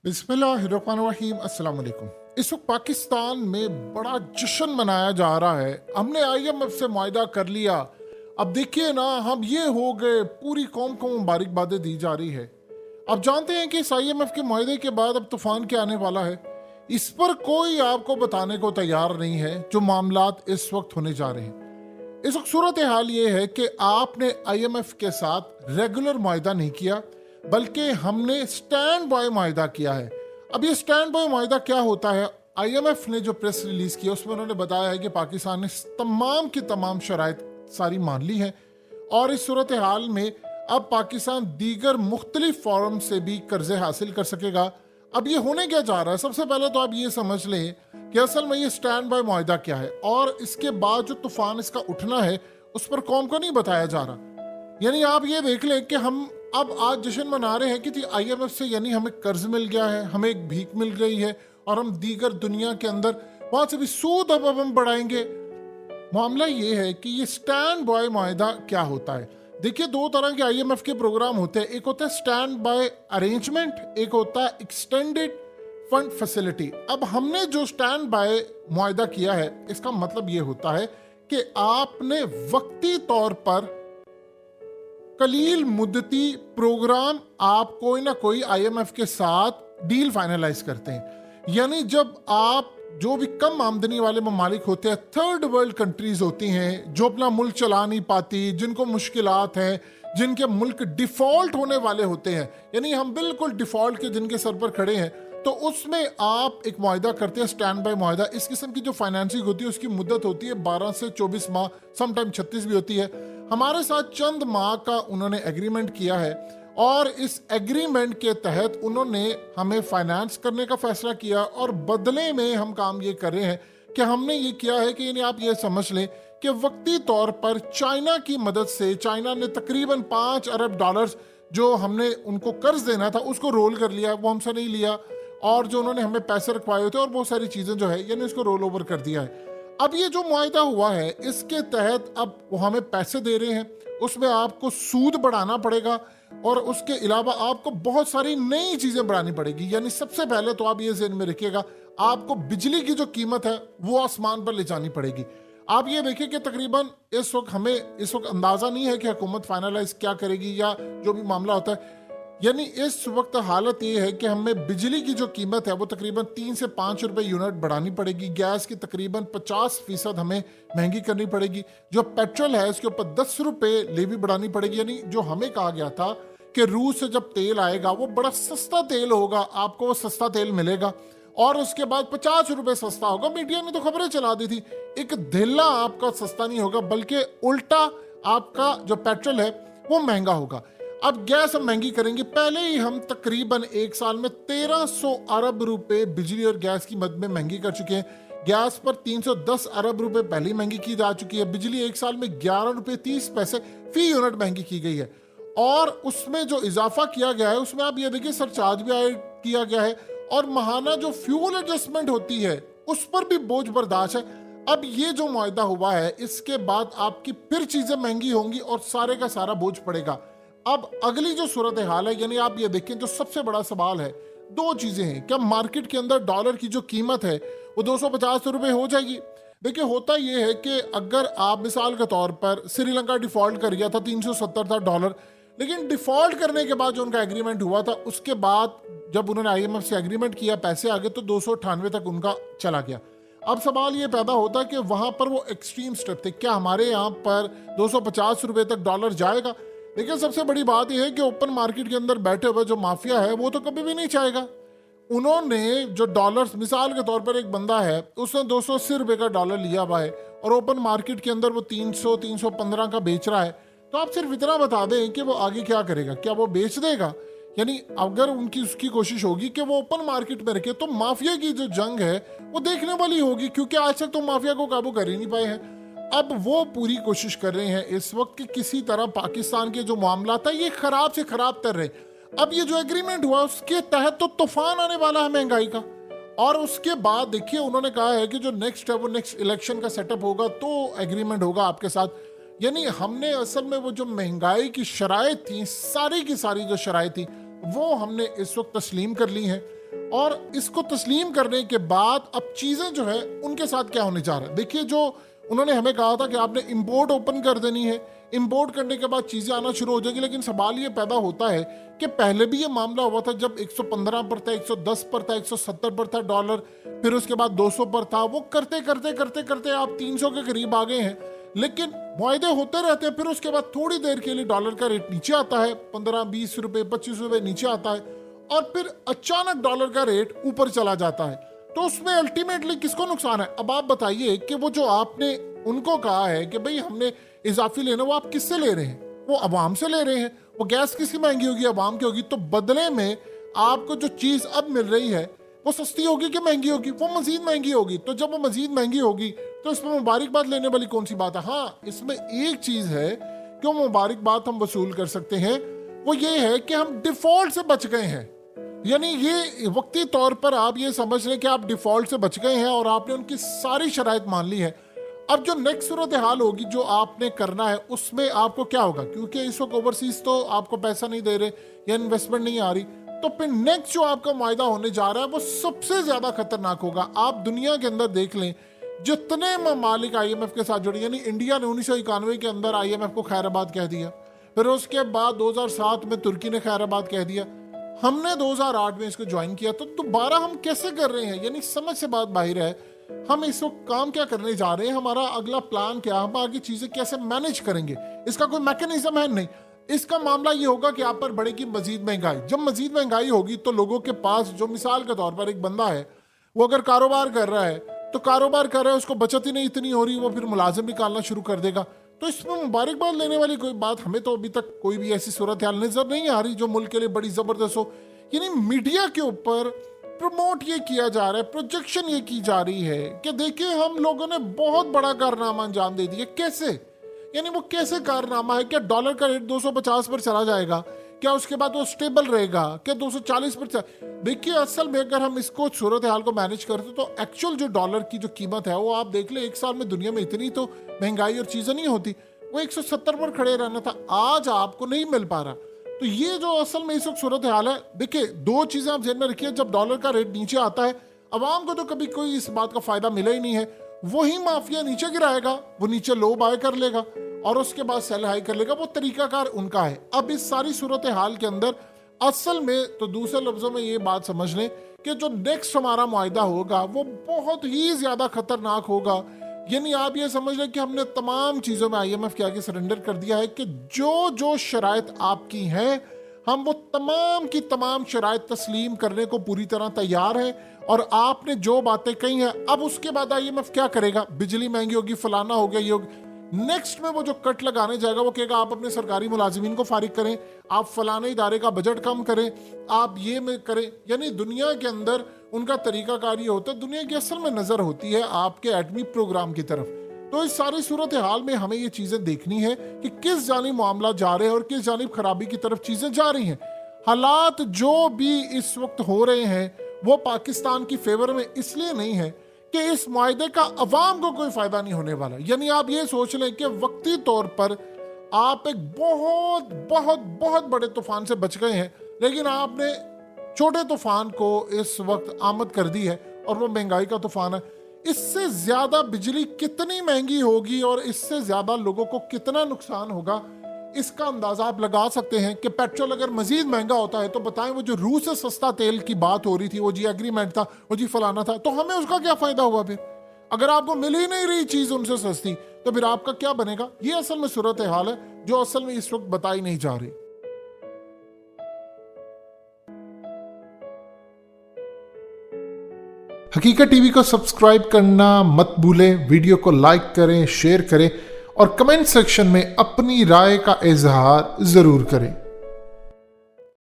बिस्मिल्लाहिर्रहमानिर्रहीम अस्सलाम वालेकुम। इस वक्त पाकिस्तान में बड़ा जश्न मनाया जा रहा है। हमने आईएमएफ से मुआहदा कर लिया। अब देखिए ना, हम ये हो गए, पूरी कौम को मुबारकबादें दी जा रही है। अब जानते हैं कि इस आईएमएफ के मुआहदे के बाद अब तूफान क्या आने वाला है। इस पर कोई आपको बताने को तैयार नहीं है जो मामलात इस वक्त होने जा रहे हैं। इस वक्त सूरत हाल ये है कि आपने आईएमएफ के साथ रेगुलर मुआहदा नहीं किया, बल्कि हमने स्टैंड बाय मुआहदा किया है। अब ये स्टैंड बाय मुआहदा क्या होता है? आईएमएफ ने जो प्रेस रिलीज की उसमें उन्होंने बताया है कि पाकिस्तान ने तमाम की तमाम शराइत सारी मान ली है और इस सूरत हाल में अब पाकिस्तान दीगर मुख्तलिफ फॉरम से भी कर्जे हासिल कर सकेगा। अब ये होने क्या जा रहा है? सबसे पहले तो आप ये समझ लें कि असल में ये स्टैंड बाय मुआहदा क्या है और इसके बाद जो तूफान इसका उठना है उस पर कौम को नहीं बताया जा रहा। यानी आप ये देख लें कि हम अब आज जश्न मना रहे हैं कि आईएमएफ से यानी हमें कर्ज मिल गया है, हमें एक भीख मिल रही है और हम दीगर दुनिया के अंदर वहां से भी सूद अब हम बढ़ाएंगे। मामला ये है कि ये स्टैंड बाय मुआहदा क्या होता है। देखिए, दो तरह के आईएमएफ के प्रोग्राम होते हैं। एक होता है स्टैंड बाय अरेंजमेंट, एक होता है एक्सटेंडेड फंड फैसिलिटी। अब हमने जो स्टैंड बाय मुआहदा किया है इसका मतलब ये होता है कि आपने वक्ती तौर पर कलील मुद्दती प्रोग्राम आप कोई ना कोई आईएमएफ के साथ डील फाइनलाइज करते हैं। यानी जब आप जो भी कम आमदनी वाले ममालिक होते हैं, थर्ड वर्ल्ड कंट्रीज होती हैं जो अपना मुल्क चला नहीं पाती, जिनको मुश्किलात हैं, जिनके मुल्क डिफॉल्ट होने वाले होते हैं, यानी हम बिल्कुल डिफॉल्ट के जिनके सर पर खड़े हैं, तो उसमें आप एक मुआहदा करते हैं, स्टैंड बाय मुआहदा। इस किस्म की जो फाइनेंसिंग होती है उसकी मुद्दत होती है 12 से 24 माह, समटाइम 36 भी होती है। हमारे साथ चंद माह का उन्होंने एग्रीमेंट किया है और इस एग्रीमेंट के तहत उन्होंने हमें फाइनेंस करने का फैसला किया और बदले में हम काम ये कर रहे हैं कि हमने ये किया है कि आप ये समझ लें कि वक्ती तौर पर चाइना की मदद से, चाइना ने तकरीबन 5 अरब डॉलर्स जो हमने उनको कर्ज देना था उसको रोल कर लिया, वो हमसे नहीं लिया, और जो उन्होंने हमें पैसे रखवाए होते और बहुत सारी चीजें जो है यानी उसको रोल ओवर कर दिया है। अब ये जो मुआहदा हुआ है इसके तहत अब वो हमें पैसे दे रहे हैं, उसमें आपको सूद बढ़ाना पड़ेगा और उसके अलावा आपको बहुत सारी नई चीजें बढ़ानी पड़ेगी। यानी सबसे पहले तो आप ये ज़हन में रखिएगा, आपको बिजली की जो कीमत है वो आसमान पर ले जानी पड़ेगी। आप ये देखिए कि तकरीबन इस वक्त हमें अंदाजा नहीं है कि हुकूमत फाइनलाइज क्या करेगी या जो भी मामला होता है। यानी इस वक्त हालत ये है कि हमें बिजली की जो कीमत है वो तकरीबन 3 से 5 रुपए यूनिट बढ़ानी पड़ेगी। गैस की तकरीबन 50% हमें महंगी करनी पड़ेगी। जो पेट्रोल है उसके ऊपर 10 रुपए लेवी बढ़ानी पड़ेगी। यानी जो हमें कहा गया था कि रूस से जब तेल आएगा वो बड़ा सस्ता तेल होगा, आपको वो सस्ता तेल मिलेगा और उसके बाद 50 रुपए सस्ता होगा। मीडिया ने तो खबरें चला दी थी, एक धेला आपका सस्ता नहीं होगा बल्कि उल्टा आपका जो पेट्रोल है वो महंगा होगा। अब गैस हम महंगी करेंगे। पहले ही हम तकरीबन एक साल में 1300 अरब रुपए बिजली और गैस की मद में महंगी कर चुके हैं। गैस पर 310 अरब रुपए पहले महंगी की जा चुकी है। बिजली एक साल में 11 रुपए 30 पैसे फी यूनिट महंगी की गई है और उसमें जो इजाफा किया गया है उसमें आप ये देखिए सरचार्ज भी ऐड किया गया है और माहाना जो फ्यूल एडजस्टमेंट होती है उस पर भी बोझ बर्दाश्त है। अब ये जो मुआहदा हुआ है इसके बाद आपकी फिर चीजें महंगी होंगी और सारे का सारा बोझ पड़ेगा। अब अगली जो सूरत हाल है, यानी आप ये देखें, जो सबसे बड़ा सवाल है, दो चीजें हैं। क्या मार्केट के अंदर डॉलर की जो कीमत है वो 250 रुपए हो जाएगी? देखिए, होता यह है कि अगर आप मिसाल के तौर पर श्रीलंका डिफॉल्ट कर गया था, 370 था डॉलर, लेकिन डिफॉल्ट करने के बाद जो उनका एग्रीमेंट हुआ था उसके बाद जब उन्होंने आईएमएफ से एग्रीमेंट किया, पैसे आ गए तो 298 तक उनका चला गया। अब सवाल ये पैदा होता है कि वहां पर वो एक्सट्रीम स्टेप थे, क्या हमारे यहाँ पर 250 रुपए तक डॉलर जाएगा? लेकिन सबसे बड़ी बात यह है कि ओपन मार्केट के अंदर बैठे हुए जो माफिया है वो तो कभी भी नहीं चाहेगा। उन्होंने जो डॉलर्स, मिसाल के तौर पर एक बंदा है उसने 280 रुपए का डॉलर लिया हुआ है और ओपन मार्केट के अंदर वो 300-315 का बेच रहा है, तो आप सिर्फ इतना बता दें कि वो आगे क्या करेगा, क्या वो बेच देगा? यानी अगर उनकी उसकी कोशिश होगी कि वो ओपन मार्केट में रखे तो माफिया की जो जंग है वो देखने वाली होगी, क्योंकि आज तक तो माफिया को काबू कर ही नहीं पाए हैं। अब वो पूरी कोशिश कर रहे हैं इस वक्त कि किसी तरह पाकिस्तान के जो मामला था ये खराब से खराब कर रहे हैं। अब ये जो एग्रीमेंट हुआ उसके तहत तो तूफान आने वाला है महंगाई का, और उसके बाद देखिए उन्होंने कहा है कि जो नेक्स्ट है वो नेक्स्ट इलेक्शन का सेटअप होगा तो एग्रीमेंट होगा आपके साथ। यानी हमने असल में वो जो महंगाई की शराइत थी, सारी की सारी जो शराइत थी वो हमने इस वक्त तस्लीम कर ली हैं। और इसको तस्लीम करने के बाद अब चीज़ें जो है उनके साथ क्या होने जा रहा है। देखिए, जो उन्होंने हमें कहा था कि आपने इंपोर्ट ओपन कर देनी है, इंपोर्ट करने के बाद चीज़ें आना शुरू हो जाएगी, लेकिन सवाल ये पैदा होता है कि पहले भी ये मामला हुआ था जब 115 पर था, 110 पर था, 170 पर था डॉलर, फिर उसके बाद 200 पर था। वो करते करते करते करते आप 300 के करीब आ गए हैं, लेकिन मुआहदे होते रहते हैं। फिर उसके बाद थोड़ी देर के लिए डॉलर का रेट नीचे आता है, 15-20 रुपए 25 रुपए नीचे आता है, और फिर अचानक डॉलर का रेट ऊपर चला जाता है। तो उसमें अल्टीमेटली किसको नुकसान है? अब आप बताइए कि वो जो आपने उनको कहा है कि भाई हमने इजाफी लेना, वो आप किससे ले रहे हैं? वो अवाम से ले रहे हैं। वो गैस किसकी महंगी होगी? अवाम की होगी। तो बदले में आपको जो चीज़ अब मिल रही है वो सस्ती होगी कि महंगी होगी? वो मजीद महंगी होगी। तो जब वो मजीद महंगी होगी तो इसमें मुबारकबाद लेने वाली कौन सी बात है? हाँ, इसमें एक चीज़ है कि वो मुबारकबाद हम वसूल कर सकते हैं, वो ये है कि हम डिफॉल्ट से बच गए हैं। यानी ये वक्ती तौर पर आप ये समझ लें कि आप डिफॉल्ट से बच गए हैं और आपने उनकी सारी शराइत मान ली है। अब जो नेक्स्ट सूरत हाल होगी जो आपने करना है उसमें आपको क्या होगा? क्योंकि इस वक्त ओवरसीज तो आपको पैसा नहीं दे रहे या इन्वेस्टमेंट नहीं आ रही, तो फिर नेक्स्ट जो आपका मुआहदा होने जा रहा है वो सबसे ज्यादा खतरनाक होगा। आप दुनिया के अंदर देख लें, जितने ममालिक IMF के साथ जुड़े, यानी इंडिया ने 1991 के अंदर IMF को खैराबाद कह दिया, फिर उसके बाद 2007 में तुर्की ने खैराबाद कह दिया, हमने 2008 में इसको ज्वाइन किया, तो दोबारा हम कैसे कर रहे हैं? यानी समझ से बात बाहर है। हम इस वक्त काम क्या करने जा रहे हैं, हमारा अगला प्लान क्या, हम आगे चीजें कैसे मैनेज करेंगे, इसका कोई मैकेनिज्म है नहीं। इसका मामला ये होगा कि आप पर बढ़ेगी मजीद महंगाई। जब मजीद महंगाई होगी तो लोगों के पास, जो मिसाल के तौर पर एक बंदा है, वो अगर कारोबार कर रहा है तो कारोबार कर रहा है, उसको बचत ही नहीं इतनी हो रही, वो फिर मुलाजिम निकालना शुरू कर देगा। तो इसमें मुबारकबाद लेने वाली कोई बात हमें तो अभी तक कोई भी ऐसी सूरत हाल नजर नहीं आ रही जो मुल्क के लिए बड़ी जबरदस्त हो। यानी मीडिया के ऊपर प्रमोट ये किया जा रहा है, प्रोजेक्शन ये की जा रही है कि देखिए हम लोगों ने बहुत बड़ा कारनामा अंजाम दे दिया। कैसे? यानी वो कैसे कारनामा है? क्या डॉलर का रेट 250 पर चला जाएगा? क्या उसके बाद वो स्टेबल रहेगा? क्या 240 पर? देखिए, असल में अगर हम इसको सूरत हाल को मैनेज करते तो एक्चुअल जो डॉलर की जो कीमत है वो आप देख ले, एक साल में दुनिया में इतनी तो महंगाई और चीजें नहीं होती, वो 170 पर खड़े रहना था, आज आपको नहीं मिल पा रहा। तो ये जो असल में इस वक्त सूरत हाल है, देखिए दो चीजें आप ध्यान में रखिए। जब डॉलर का रेट नीचे आता है, अवाम को तो कभी कोई इस बात का फायदा मिला ही नहीं है, वही माफिया नीचे गिराएगा, वो नीचे लो बाय कर लेगा और उसके बाद सेल हाई कर लेगा। वो तरीकाकार उनका है। अब इस सारी सूरत हाल के अंदर असल में तो दूसरे लफ्जों में ये बात समझ लें कि जो नेक्स्ट हमारा मुआहदा होगा वो बहुत ही ज्यादा खतरनाक होगा। यानी आप ये समझ लें कि हमने तमाम चीज़ों में IMF के आगे सरेंडर कर दिया है कि जो जो शराइत आपकी हैं, हम वो तमाम की तमाम शराइत तस्लीम करने को पूरी तरह तैयार हैं। और आपने जो बातें कही हैं, अब उसके बाद IMF क्या करेगा? बिजली महंगी होगी, फलाना हो गया, ये होगा। नेक्स्ट में वो जो कट लगाने जाएगा वो कहेगा आप अपने सरकारी मुलाजिमीन को फारिग करें, आप फलाने इदारे का बजट कम करें, आप ये में करें। यानी दुनिया के अंदर उनका तरीकाकार ये होता है, दुनिया की असल में नजर होती है आपके एटमी प्रोग्राम की तरफ। तो इस सारी सूरत हाल में हमें ये चीजें देखनी है कि किस जानिब मामला जा रहे हैं और किस जानिब खराबी की तरफ चीजें जा रही हैं। हालात जो भी इस वक्त हो रहे हैं वो पाकिस्तान की फेवर में इसलिए नहीं है कि इस मुआहदे का अवाम को कोई फायदा नहीं होने वाला। यानी आप ये सोच लें कि वक्ती तौर पर आप एक बहुत बहुत बहुत बड़े तूफान से बच गए हैं, लेकिन आपने छोटे तूफान को इस वक्त आमद कर दी है और वो महंगाई का तूफान है। इससे ज्यादा बिजली कितनी महंगी होगी और इससे ज्यादा लोगों को कितना नुकसान होगा, इसका अंदाजा आप लगा सकते हैं कि पेट्रोल अगर मजीद महंगा होता है तो बताएं, वो जो रूस से सस्ता तेल की बात हो रही थी, वो जी एग्रीमेंट था, वो जी फलाना था, तो हमें उसका क्या फायदा हुआ? फिर अगर आपको मिल ही नहीं रही चीज उनसे सस्ती तो फिर आपका क्या बनेगा? ये असल में सूरत हाल है जो असल में इस वक्त बताई नहीं जा रही। हकीकत टीवी को सब्सक्राइब करना मत भूलें, वीडियो को लाइक करें, शेयर करें और कमेंट सेक्शन में अपनी राय का इजहार जरूर करें।